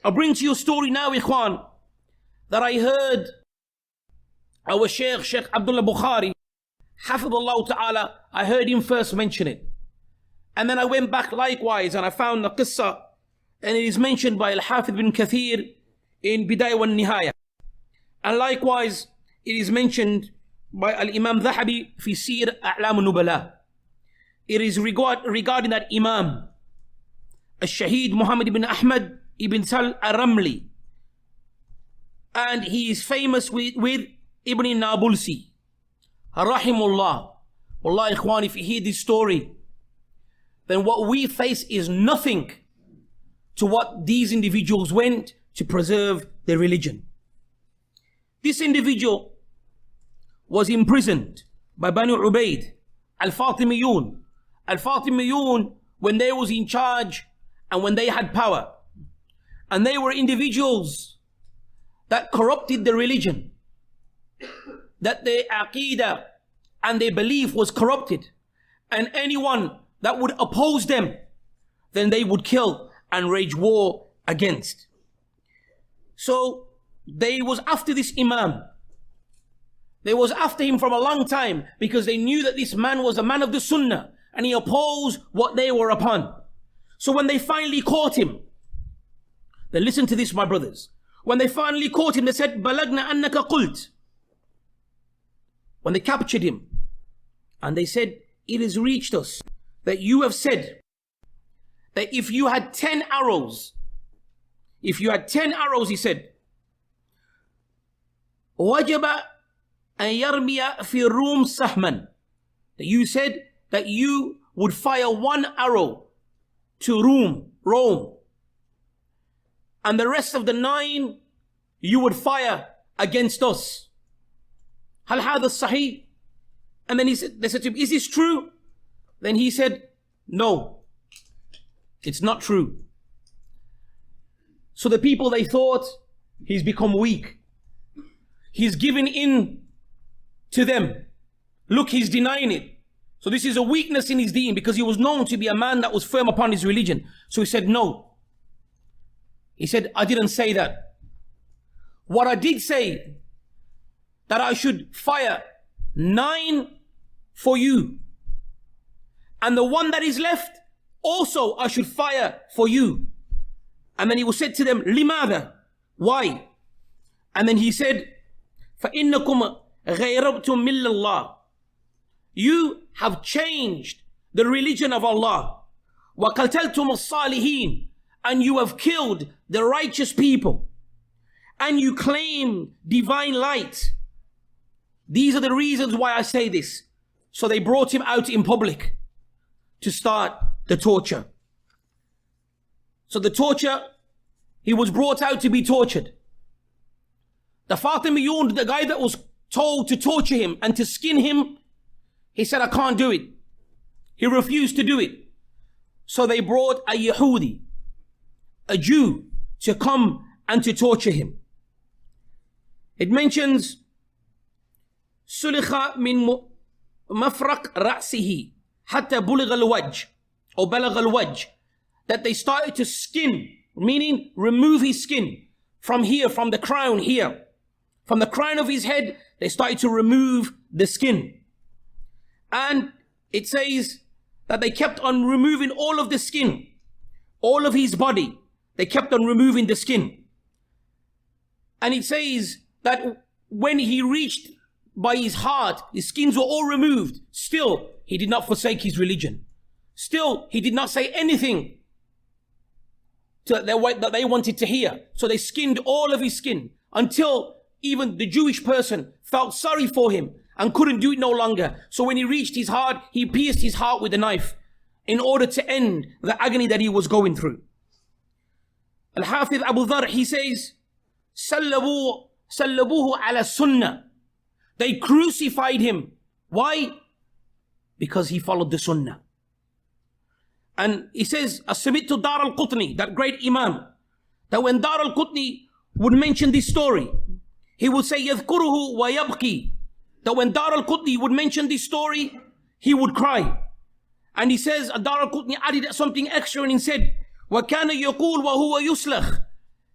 I'll bring to you a story now, Ikhwan, that I heard our Sheikh Abdullah Bukhari, Hafidhullah Ta'ala, I heard him first mention it. And then I went back likewise and I found the qissa, and it is mentioned by Al-Hafidh bin Kathir in Bidayah wa Nihaya. And likewise, it is mentioned by Al-Imam Dhahabi fi Sir A'lam Nubala. It is regarding that Imam, Al-Shaheed Muhammad ibn Ahmad ibn Sal Ar-Ramli. And he is famous with Ibn Nabulsi. Rahimullah. Wallah, Ikhwan, if you hear this story, then what we face is nothing to what these individuals went to preserve their religion. This individual was imprisoned by Banu Ubaid, Al-Fatimiyun. Al-Fatimiyun, when they was in charge and when they had power, and they were individuals that corrupted the religion, that their Qaaidah and their belief was corrupted, and anyone that would oppose them, then they would kill and wage war against. So they was after this Imam. They was after him from a long time because they knew that this man was a man of the Sunnah and he opposed what they were upon. So when they finally caught him, then listen to this, my brothers. When they finally caught him, they said, Balagna annaka qult. When they captured him, and they said, it has reached us that you have said that if you had 10 arrows, he said, wajaba an yarmiya fi Rum sahman, that you said that you would fire 1 arrow to Rome, and the rest of the 9 you would fire against us. Hal hadha sahih? And then they said to him, is this true? Then he said, no, it's not true. So the people, they thought he's become weak. He's given in to them. Look, he's denying it. So this is a weakness in his deen, because he was known to be a man that was firm upon his religion. So he said, no. He said, I didn't say that. What I did say, that I should fire 9 for you, and the 1 that is left, also I should fire for you. And then he was said to them, Limada? Why? And then he said, فَإِنَّكُمْ غَيْرَبْتُمْ مِلَّ اللَّهِ. You have changed the religion of Allah. وَقَتَلْتُمُ الصَّالِحِينَ. And you have killed the righteous people. And you claim divine light. These are the reasons why I say this. So they brought him out in public to start the torture. So the torture, he was brought out to be tortured. The Fatimiyun, the guy that was told to torture him and to skin him, he said, I can't do it. He refused to do it. So they brought a Yahudi, a Jew, to come and to torture him. It mentions, سُلِخَ مِن مَفْرَقْ رَأْسِهِ حَتَّى بُلِغَ الْوَجْهِ or بَلَغَ الْوَجْهِ, that they started to skin, meaning remove his skin from here, from the crown here. From the crown of his head, they started to remove the skin. And it says that they kept on removing all of the skin, all of his body. They kept on removing the skin. And it says that when he reached by his heart, the skins were all removed. Still, he did not forsake his religion. Still, he did not say anything that they wanted to hear. So they skinned all of his skin until even the Jewish person felt sorry for him and couldn't do it no longer. So when he reached his heart, he pierced his heart with a knife in order to end the agony that he was going through. Al-Hafidh Abu Dharr, he says, Sallabuhu ala sunnah. They crucified him. Why? Because he followed the Sunnah. And he says, As-Samittu Dar al-Qutni, that great Imam, that when Dar al-Qutni would mention this story, he would say, Yadhkuruhu wa yabki. That when Dar al-Qutni would mention this story, he would cry. And he says, Dar al-Qutni added something extra and he said, وَكَانَ يَقُولُ وَهُوَ يُسْلَخ.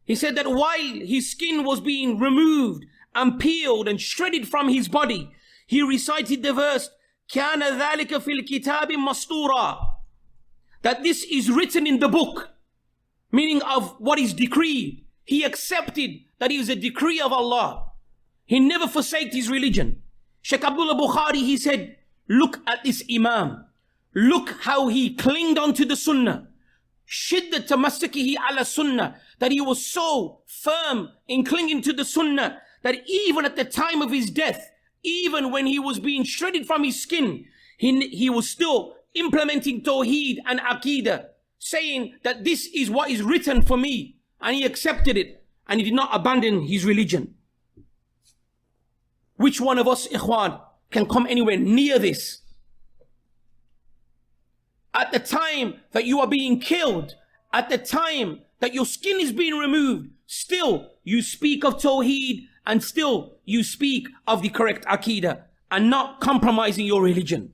He said that while his skin was being removed and peeled and shredded from his body, he recited the verse, كَانَ ذَلِكَ فِي الْكِتَابِ مَسْطُورًا, that this is written in the book, meaning of what is decreed. He accepted that it is a decree of Allah. He never forsaked his religion. Sheikh Abdullah Bukhari, he said, look at this Imam. Look how he clinged onto the Sunnah. Shiddat tamassukihi ala Sunnah, that he was so firm in clinging to the Sunnah that even at the time of his death, even when he was being shredded from his skin, he was still implementing Tawheed and Aqidah, saying that this is what is written for me, and he accepted it, and he did not abandon his religion. Which one of us, ikhwan, can come anywhere near this? At the time that you are being killed, at the time that your skin is being removed, still you speak of Tawheed, and still you speak of the correct Aqidah, and not compromising your religion.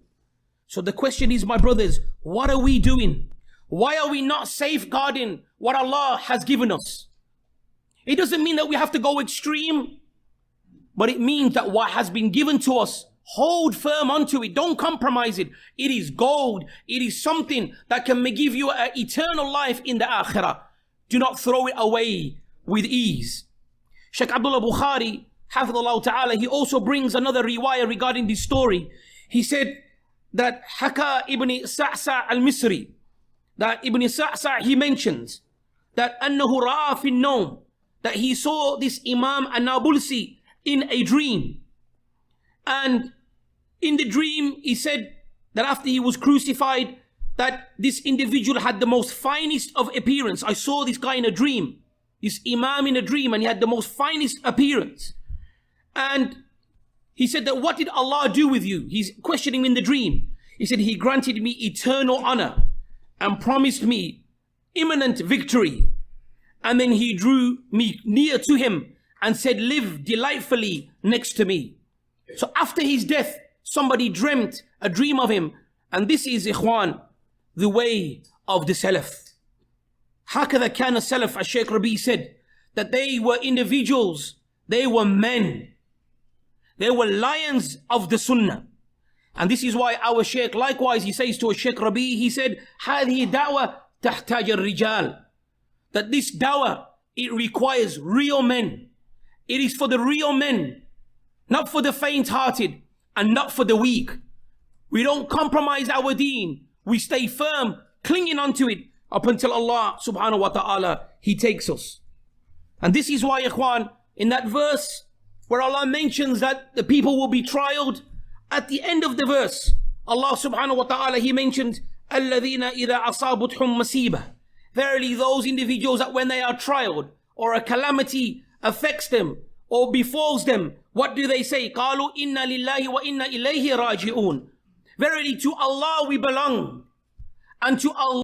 So the question is, my brothers, what are we doing? Why are we not safeguarding what Allah has given us? It doesn't mean that we have to go extreme, but it means that what has been given to us, hold firm onto it. Don't compromise it. It is gold. It is something that can give you an eternal life in the akhirah. Do not throw it away with ease. Sheikh Abdullah Bukhari, hafidhullah ta'ala, he also brings another riwayah regarding this story. He said that Haka ibn Sa'sa al-Misri, that Ibn Sa'sa, he mentions that annahu ra'a fi an-nawm, that he saw this Imam an-Nabulsi in a dream. And in the dream, he said that after he was crucified, that this individual had the most finest of appearance. I saw this guy in a dream, this Imam in a dream, and he had the most finest appearance. And he said that, what did Allah do with you? He's questioning in the dream. He said, he granted me eternal honor and promised me imminent victory. And then he drew me near to him and said, live delightfully next to me. So after his death, somebody dreamt a dream of him. And this is, ikhwan, the way of the Salaf. Hakadha kana Salaf, as Shaykh Rabi said, that they were individuals, they were men. They were lions of the Sunnah. And this is why our Shaykh, likewise, he says to Shaykh Rabi, he said, هذه دعوة تحتاج الرجال. That this dawah, it requires real men. It is for the real men, not for the faint-hearted and not for the weak. We don't compromise our deen. We stay firm, clinging onto it up until Allah subhanahu wa ta'ala, He takes us. And this is why, ikhwan, in that verse where Allah mentions that the people will be trialed, at the end of the verse, Allah subhanahu wa ta'ala, He mentioned, الَّذِينَ إِذَا أَصَابُتْهُمْ مَصِيبَةٌ. Verily those individuals that when they are trialed, or a calamity affects them, or befalls them, what do they say? قَالُوا إِنَّا لِلَّهِ وَإِنَّا إِلَيْهِ رَاجِعُونَ. Verily to Allah we belong, and to Allah